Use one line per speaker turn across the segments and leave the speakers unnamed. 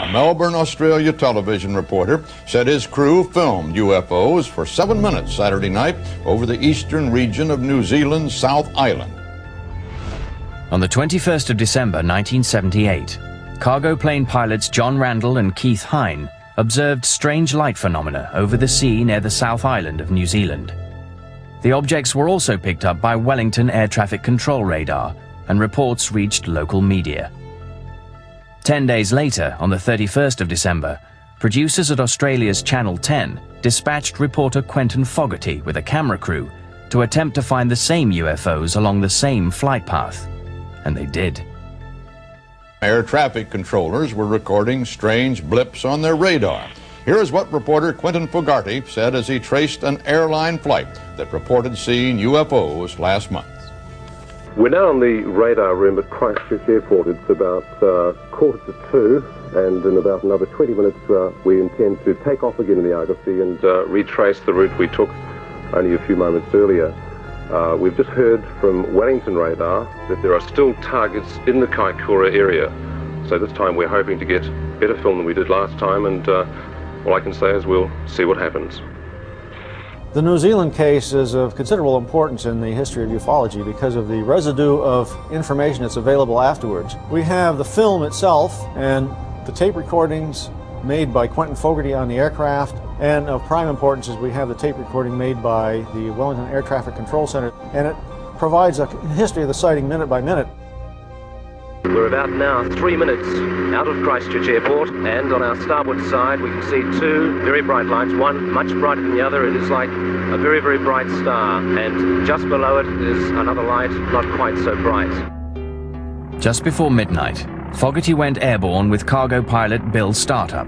A Melbourne, Australia television reporter said his crew filmed UFOs for 7 minutes Saturday night over the eastern region of New Zealand's South Island.
On the 21st of December 1978, cargo plane pilots John Randall and Keith Hine observed strange light phenomena over the sea near the South Island of New Zealand. The objects were also picked up by Wellington Air Traffic Control radar, and reports reached local media. 10 days later, on the 31st of December, producers at Australia's Channel 10 dispatched reporter Quentin Fogarty with a camera crew to attempt to find the same UFOs along the same flight path. And they did.
Air traffic controllers were recording strange blips on their radar. Here is what reporter Quentin Fogarty said as he traced an airline flight that reported seeing UFOs last month.
We're now on the radar room at Christchurch Airport. It's about 1:45, and in about another 20 minutes we intend to take off again in the Argosy and retrace the route we took only a few moments earlier. We've just heard from Wellington radar that there are still targets in the Kaikoura area. So this time we're hoping to get better film than we did last time, and all I can say is we'll see what happens.
The New Zealand case is of considerable importance in the history of ufology because of the residue of information that's available afterwards. We have the film itself and the tape recordings made by Quentin Fogarty on the aircraft, and of prime importance is we have the tape recording made by the Wellington Air Traffic Control Center, and it provides a history of the sighting minute by minute.
We're about now 3 minutes out of Christchurch Airport, and on our starboard side we can see two very bright lights, one much brighter than the other. It is like a very, very bright star, and just below it is another light, not quite so bright.
Just before midnight, Fogarty went airborne with cargo pilot Bill Startup.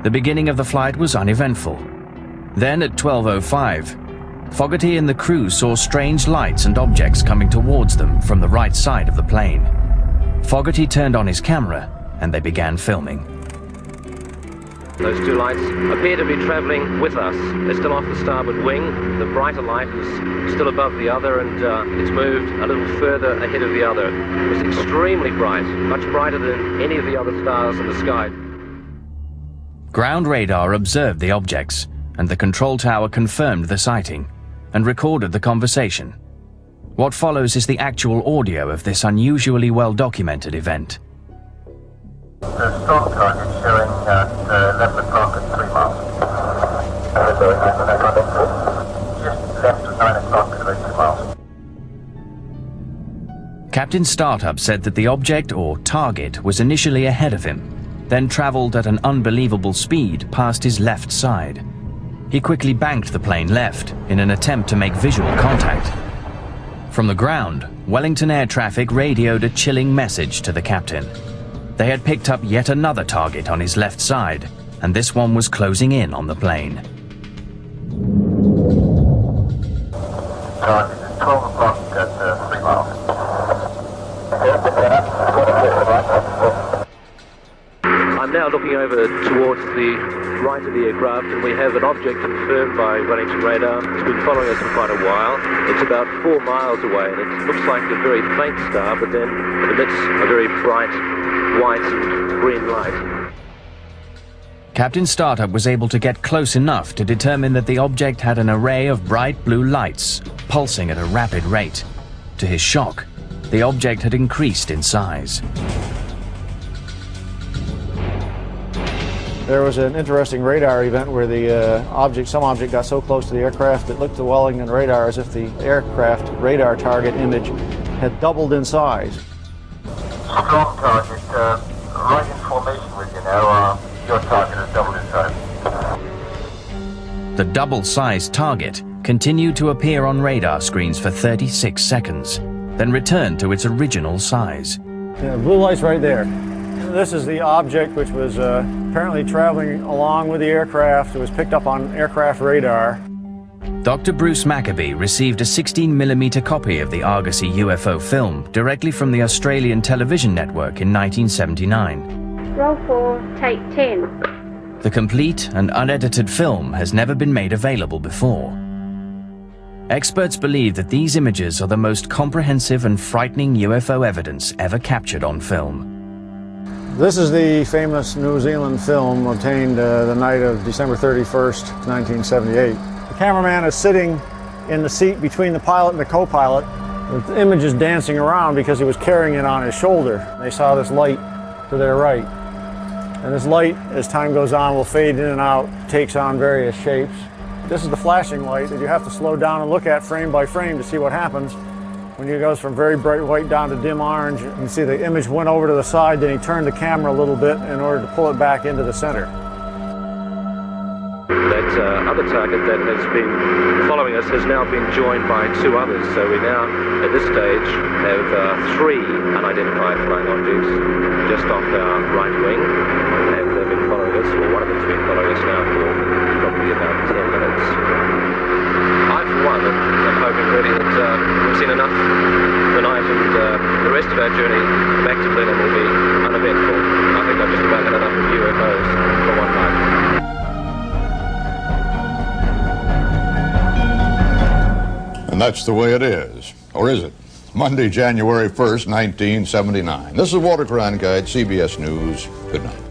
The beginning of the flight was uneventful. Then at 12:05, Fogarty and the crew saw strange lights and objects coming towards them from the right side of the plane. Fogarty turned on his camera and they began filming.
Those two lights appear to be travelling with us. They're still off the starboard wing. The brighter light is still above the other, and it's moved a little further ahead of the other. It was extremely bright, much brighter than any of the other stars in the sky.
Ground radar observed the objects, and the control tower confirmed the sighting and recorded the conversation. What follows is the actual audio of this unusually well-documented event.
The storm target showing at 11 o'clock at 3 miles. Just left at 9 o'clock at 2 miles.
Captain Startup said that the object or target was initially ahead of him, then travelled at an unbelievable speed past his left side. He quickly banked the plane left in an attempt to make visual contact. From the ground, Wellington Air Traffic radioed a chilling message to the captain. They had picked up yet another target on his left side, and this one was closing in on the plane.
Target is 12 o'clock at 3 miles.
I'm now looking over towards the right of the aircraft, and we have an object confirmed by Wellington radar. It's been following us for quite a while. It's about 4 miles away, and it looks like a very faint star, but then it emits a very bright white and green light.
Captain Startup was able to get close enough to determine that the object had an array of bright blue lights, pulsing at a rapid rate. To his shock, the object had increased in size.
There was an interesting radar event where the some object got so close to the aircraft that looked to Wellington radar as if the aircraft radar target image had doubled in size.
Strong target, right in formation with you now. Your target has doubled in size.
The double-sized target continued to appear on radar screens for 36 seconds, then returned to its original size.
Yeah, blue light's right there. This is the object which was apparently traveling along with the aircraft. It was picked up on aircraft radar.
Dr. Bruce Maccabee received a 16mm copy of the Argosy UFO film directly from the Australian television network in 1979.
Roll 4, take 10.
The complete and unedited film has never been made available before. Experts believe that these images are the most comprehensive and frightening UFO evidence ever captured on film.
This is the famous New Zealand film obtained the night of December 31st, 1978. The cameraman is sitting in the seat between the pilot and the co-pilot. The image is dancing around because he was carrying it on his shoulder. They saw this light to their right. And this light, as time goes on, will fade in and out, takes on various shapes. This is the flashing light that you have to slow down and look at frame by frame to see what happens when it goes from very bright white down to dim orange. You can see the image went over to the side, then he turned the camera a little bit in order to pull it back into the center.
That other target that has been following us has now been joined by two others. So we now, at this stage, have three unidentified flying objects just off our right wing. And they've been following us, or one of them's been following us now for probably about 10 minutes. I, for one, am hoping really that we've seen enough tonight and the rest of our journey back to Blenheim will be uneventful. I think I've just about had enough of UFOs for one night.
And that's the way it is. Or is it? Monday, January 1st, 1979. This is Walter Cronkite, CBS News. Good night.